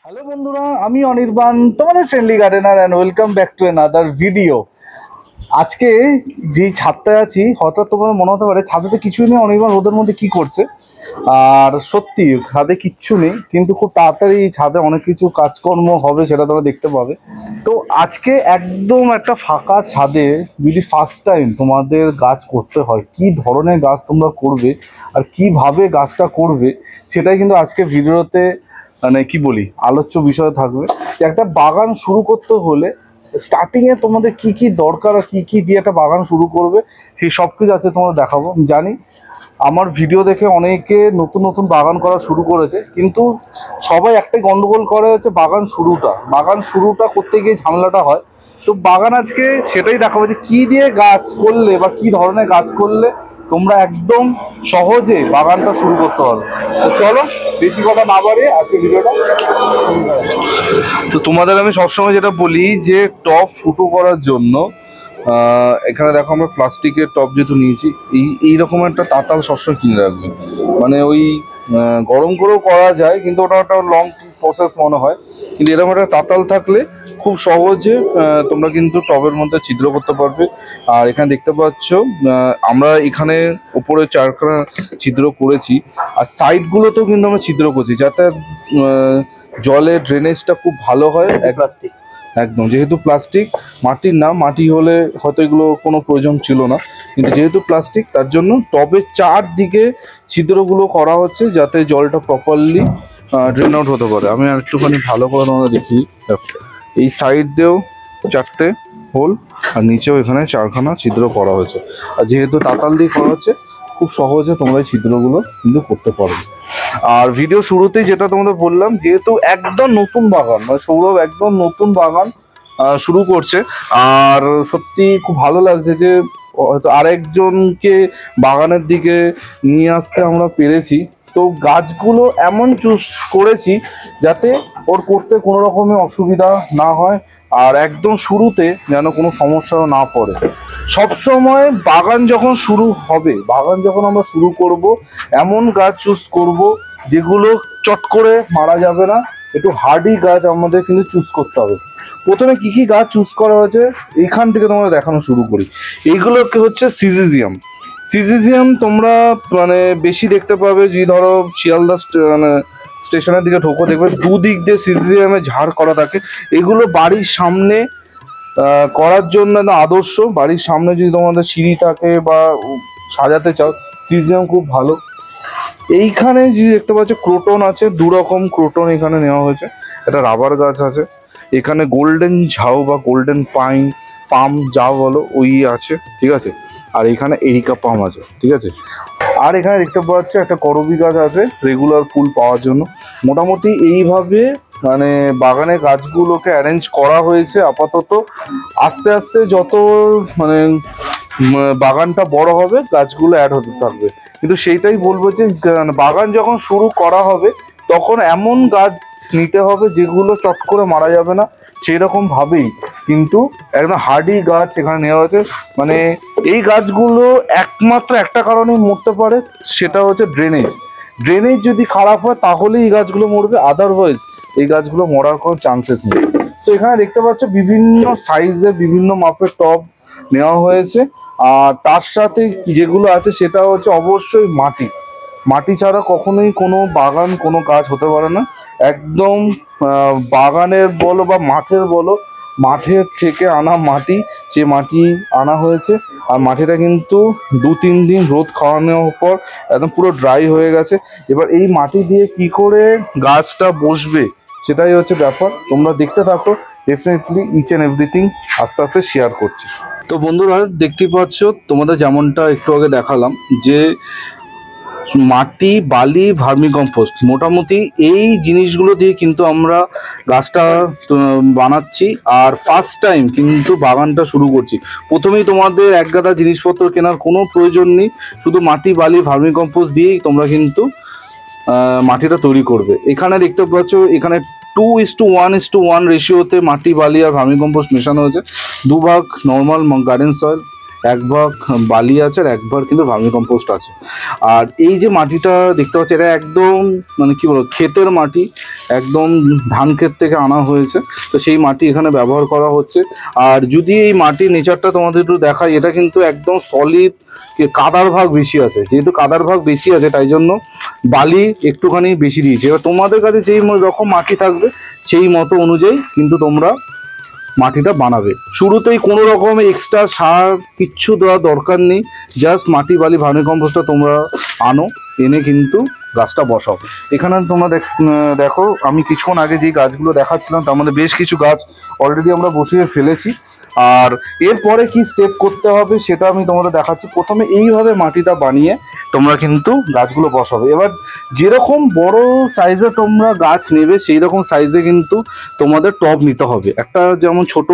Hello বন্ধুরা, আমি অনির্বাণ, তোমাদের friendly gardener and welcome back to another video. আজকে যেই ছাদটায় আছি, হঠাৎ তোমার মনে হতে পারে ছাদে তো কিছুই নেই, অনির্বাণ রোদের মধ্যে কি করছে। আর সত্যি ছাদে কিচ্ছু নেই, কিন্তু খুব তাড়াতাড়ি এই ছাদে অনেক কিছু কাজকর্ম হবে, সেটা তোমরা দেখতে পাবে। তো আজকে একদম একটা ফাঁকা ছাদে যদি ফার্স্ট টাইম তোমাদের গাছ করতে হয়, কি ধরনের গাছ তোমরা করবে আর কিভাবে গাছটা করবে, সেটাই কিন্তু আজকে ভিডিওতে মানে কি বলি আলোচ্য বিষয় থাকবে। যে একটা বাগান শুরু করতে হলে স্টার্টিংয়ে তোমাদের কি কি দরকার আর কি কি দিয়ে একটা বাগান শুরু করবে, সেই সব কিছু আছে তোমরা দেখাবো। আমি জানি আমার ভিডিও দেখে অনেকে নতুন নতুন বাগান করা শুরু করেছে, কিন্তু সবাই একটাই গন্ডগোল করে হচ্ছে বাগান শুরুটা করতে গিয়ে ঝামেলাটা হয়। তো বাগান আজকে সেটাই দেখাবো যে কী দিয়ে গাছ করলে বা কী ধরনের গাছ করলে তোমরা একদম সহজে বাগানটা শুরু করতে পারবে। তো চলো বেশি কথা না বাড়িয়ে আজকে ভিডিওটা শুরু করা যাক। তো তোমাদের আমি সবসময় যেটা বলি যে টব ফুটো করার জন্য এখানে দেখো আমরা প্লাস্টিকের টব যেহেতু নিয়েছি, এইরকম একটা তাতাল সবসময় কিনে রাখবে। মানে ওই গরম করেও করা যায়, কিন্তু ওটা একটা লং প্রসেস মনে হয়। কিন্তু এরকম একটা তাতাল থাকলে খুব সহজে তোমরা কিন্তু টবের মধ্যে ছিদ্র করতে পারবে। আর এখানে দেখতে পাচ্ছ আমরা এখানে উপরে 4খানা ছিদ্র করেছি, আর সাইডগুলোতেও কিন্তু আমরা ছিদ্র করছি যাতে জলের ড্রেনেজটা খুব ভালো হয়। প্লাস্টিক একদম, যেহেতু প্লাস্টিক মাটির না, মাটি হলে হয়তো এগুলো কোনো প্রয়োজন ছিল না, কিন্তু যেহেতু প্লাস্টিক তার জন্য টবের চারদিকে ছিদ্রগুলো করা হচ্ছে যাতে জলটা প্রপারলি ড্রেন আউট হতে পারে। আমি আর একটুখানি ভালো করে তোমাদের দেখি। এই সাইড দিয়েও 4টে হোল, আর নিচেও এখানে 4খানা ছিদ্র করা হয়েছে। আর যেহেতু তাতাল দিয়ে করা হচ্ছে, খুব সহজে তোমরা এই ছিদ্রগুলো কিন্তু করতে পারবে। আর ভিডিও শুরুতেই যেটা তোমাদের বললাম, যেহেতু একদম নতুন বাগান, মানে সৌরভ একদম নতুন বাগান শুরু করছে, আর সত্যি খুব ভালো লাগছে যে হয়তো আরেকজনকে বাগানের দিকে নিয়ে আসতে আমরা পেরেছি। তো গাছগুলো এমন চুজ করেছি যাতে ওর করতে কোনো রকমের অসুবিধা না হয়, আর একদম শুরুতে যেন কোনো সমস্যাও না পড়ে। সবসময় বাগান যখন শুরু হবে, বাগান যখন আমরা শুরু করব, এমন গাছ চুজ করব যেগুলো চট করে মারা যাবে না, একটু হার্ডি গাছ আমাদের কিন্তু চুজ করতে হবে। প্রথমে কি কি গাছ চুজ করা হয়েছে এইখান থেকে তোমরা দেখানো শুরু করি। এইগুলো হচ্ছে সিজিজিয়াম তোমরা মানে বেশি দেখতে পাবে, যে ধরো শিয়ালদা মানে স্টেশনের দিকে ঢোকো, দেখবে দুদিক দিয়ে সিজিজিয়ামে ঝাড় করা থাকে। এগুলো বাড়ির সামনে করার জন্য আদর্শ। বাড়ির সামনে যদি তোমাদের সিঁড়ি থাকে বা সাজাতে চাও, সিজিজিয়াম খুব ভালো। এইখানে যদি দেখতে পাচ্ছ ক্রোটন আছে, 2 রকম ক্রোটন এখানে নেওয়া হয়েছে। একটা রাবার গাছ আছে, এখানে গোল্ডেন ঝাউ বা গোল্ডেন পাম যা বলো ওই আছে, ঠিক আছে। আর এখানে এরিকা পাম আছে, ঠিক আছে। আর এখানে দেখতে পাচ্ছ একটা করবি গাছ আছে রেগুলার ফুল পাওয়ার জন্য। মোটামুটি এইভাবে মানে বাগানের গাছগুলোকে অ্যারেঞ্জ করা হয়েছে আপাতত। আস্তে আস্তে যত মানে বাগানটা বড় হবে, গাছগুলো অ্যাড হতে থাকবে। কিন্তু সেইটাই বলবো যে বাগান যখন শুরু করা হবে, তখন এমন গাছ নিতে হবে যেগুলো চট করে মারা যাবে না, সেই রকম ভাবেই কিন্তু একদম হার্ডি গাছ এখানে নেওয়া হয়েছে। মানে এই গাছগুলো একমাত্র একটা কারণেই মরতে পারে, সেটা হচ্ছে ড্রেনেজ যদি খারাপ হয় তাহলেই এই গাছগুলো মরবে, আদারওয়াইজ এই গাছগুলো মরার কোনো চান্সেস নেই। তো এখানে দেখতে পাচ্ছ বিভিন্ন সাইজে বিভিন্ন মাপের টব নেওয়া হয়েছে। আর তার সাথে যেগুলো আছে সেটা হচ্ছে অবশ্যই মাটি ছাড়া কখনোই কোনো বাগান কোনো গাছ হতে পারে না। একদম বাগানের বলো বা মাঠের বলো, মাঠের থেকে আনা মাটি, যে মাটি আনা হয়েছে। আর মাটিটা কিন্তু 2-3 দিন রোদ খাওয়ানোর পর একদম পুরো ড্রাই হয়ে গেছে। এবার এই মাটি দিয়ে কি করে গাছটা বসবে সেটাই হচ্ছে ব্যাপার। তোমরা দেখতে থাকো, ডেফিনেটলি ইচ অ্যান্ড এভরিথিং আস্তে আস্তে শেয়ার করছি। তো বন্ধুরা দেখতেই পাচ্ছ, তোমাদের যেমনটা একটু আগে দেখালাম যে মাটি, বালি, ভার্মিকম্পোস্ট, মোটামুটি এই জিনিসগুলো দিয়ে কিন্তু আমরা গাছটা বানাচ্ছি। আর ফার্স্ট টাইম কিন্তু বাগানটা শুরু করছি। প্রথমেই তোমাদের এক গাদা জিনিসপত্র কেনার কোনো প্রয়োজন নেই, শুধু মাটি, বালি, ভার্মিকম্পোস্ট দিয়েই তোমরা কিন্তু মাটিটা তৈরি করবে। এখানে দেখতে পাচ্ছ এখানে 2:1:1 রেশিওতে মাটি, বালি আর ভার্মিকম্পোস্ট মেশানো হয়েছে। 2 ভাগ নর্মাল গার্ডেন সয়েল, এক ভাগ বালি আছে আর এক ভাগ কিন্তু ভার্মি কম্পোস্ট আছে। আর এই যে মাটিটা দেখতে পাচ্ছি এটা একদম মানে কি বলবো ক্ষেতের মাটি, একদম ধান ক্ষেত থেকে আনা হয়েছে, তো সেই মাটি এখানে ব্যবহার করা হচ্ছে। আর যদি এই মাটির নেচারটা তোমাদের একটু দেখাই, এটা কিন্তু একদম সলিড, কাদার ভাগ বেশি আছে, যেহেতু কাদার ভাগ বেশি আছে তাই জন্য বালি একটুখানি বেশি দিয়েছে। এবার তোমাদের কাছে যেই রকম মাটি থাকবে সেই মতো অনুযায়ী কিন্তু তোমরা মাটিটা বানাবে। শুরুতেই কোনো রকম এক্সট্রা সার কিচ্ছু দেওয়ার দরকার নেই, জাস্ট মাটি বালি ভার্মি কম্পোস্টটা তোমরা আনো, এনে কিন্তু গাছটা বসাও। এখানে তোমরা দেখো আমি কিছুক্ষণ আগে যে গাছগুলো দেখাচ্ছিলাম তার মধ্যে বেশ কিছু গাছ অলরেডি আমরা বসিয়ে ফেলেছি। আর এরপরে কি স্টেপ করতে হবে সেটা আমি তোমাদের দেখাচ্ছি। প্রথমে এইভাবে মাটিটা বানিয়ে তোমরা কিন্তু গাছগুলো বসাবে। এবার যেরকম বড় সাইজে তোমরা গাছ নেবে সেই রকম সাইজে কিন্তু তোমাদের টব নিতে হবে। একটা যেমন ছোট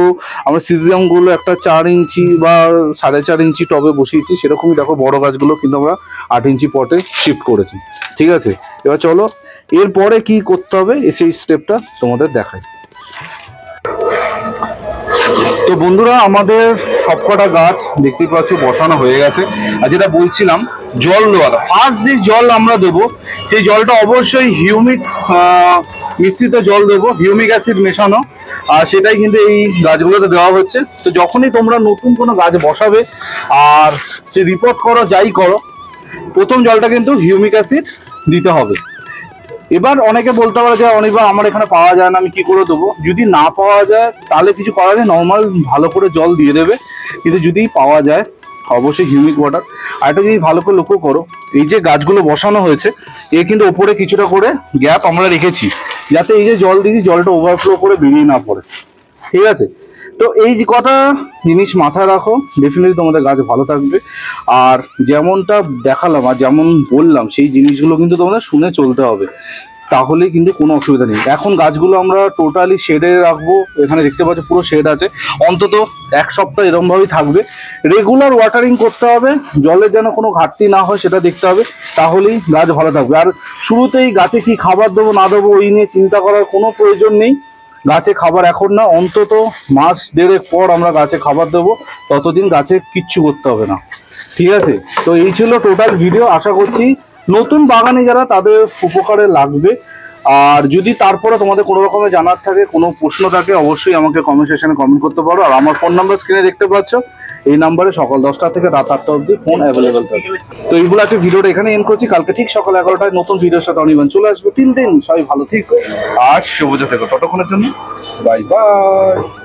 আমরা সিজিয়ামগুলো একটা 4 ইঞ্চি বা 4.5 ইঞ্চি টবে বসিয়েছি, সেরকমই দেখো বড় গাছগুলো কিন্তু আমরা 8 ইঞ্চি পটে শিফট করেছি। ঠিক আছে, এবার চলো এরপরে কি করতে হবে সেই স্টেপটা তোমাদের দেখাই। তো বন্ধুরা আমাদের সবকটা গাছ দেখতে পাচ্ছ বসানো হয়ে গেছে। আর যেটা বলছিলাম জল দেওয়াটা, ফার্স্ট যে জল আমরা দেবো সেই জলটা অবশ্যই হিউমিক মিশ্রিত জল দেবো, হিউমিক অ্যাসিড মেশানো, আর সেটাই কিন্তু এই গাছগুলোতে দেওয়া হচ্ছে। তো যখনই তোমরা নতুন কোনো গাছ বসাবে আর সে রিপোর্ট করো যাই করো, প্রথম জলটা কিন্তু হিউমিক অ্যাসিড দিতে হবে। এবার অনেকে বলতে পারে যে অনেকবার আমার এখানে পাওয়া যায় না, আমি কি করে দেবো? যদি না পাওয়া যায় তাহলে কিছু করা যায়, নর্মাল ভালো করে জল দিয়ে দেবে। কিন্তু যদি পাওয়া যায় অবশ্যই হিউমিক ওয়াটার। আর এটা যদি ভালো করে লক্ষ্য করো, এই যে গাছগুলো বসানো হয়েছে এ কিন্তু ওপরে কিছুটা করে গ্যাপ আমরা রেখেছি, যাতে এই যে জল দিয়েছি জলটা ওভারফ্লো করে বেরিয়ে না পড়ে। ঠিক আছে, তো এই যে কটা জিনিস মাথায় রাখো, ডেফিনেটলি তোমাদের গাছ ভালো থাকবে। আর যেমনটা দেখালাম আর যেমন বললাম সেই জিনিসগুলো কিন্তু তোমাদের শুনে চলতে হবে, তাহলে কিন্তু কোনো অসুবিধা নেই। এখন গাছগুলো আমরা টোটালি শেডে রাখবো, এখানে দেখতে পাচ্ছ পুরো শেড আছে, অন্তত 1 সপ্তাহ এরমভাবেই থাকবে। রেগুলার ওয়াটারিং করতে হবে, জলের যেন কোনো ঘাটতি না হয় সেটা দেখতে হবে, তাহলেই গাছ ভালো থাকবে। আর শুরুতেই গাছে কি খাবার দেবো না দেবো ওই নিয়ে চিন্তা করার কোনো প্রয়োজন নেই। গাছে খাবার এখন না, অন্তত মাস 1.5 পর আমরা গাছে খাবার দেবো, ততদিন গাছে কিচ্ছু করতে হবে না। ঠিক আছে, তো এই ছিল টোটাল ভিডিও। আশা করছি নতুন বাগানে যারা তাদের উপকারে লাগবে। আর যদি তারপরে তোমাদের কোনো রকমের জানার থাকে, কোনো প্রশ্ন থাকে, অবশ্যই আমাকে কমেন্ট সেকশনে কমেন্ট করতে পারো। আর আমার ফোন নাম্বার স্ক্রিনে দেখতে পাচ্ছ, এই নাম্বারে সকাল 10টা থেকে রাত 8টা অবধি ফোন অ্যাভেলেবেল থাকে। তো এইগুলো আছে, ভিডিওটা এখানে এন্ড করছি। কালকে ঠিক সকাল 11টায় নতুন ভিডিওর সাথে অনির্বাণ চলে আসবে। 3 দিন সবাই ভালো থেকো আর সবুজ থেকো। ততক্ষণের জন্য বাই বাই।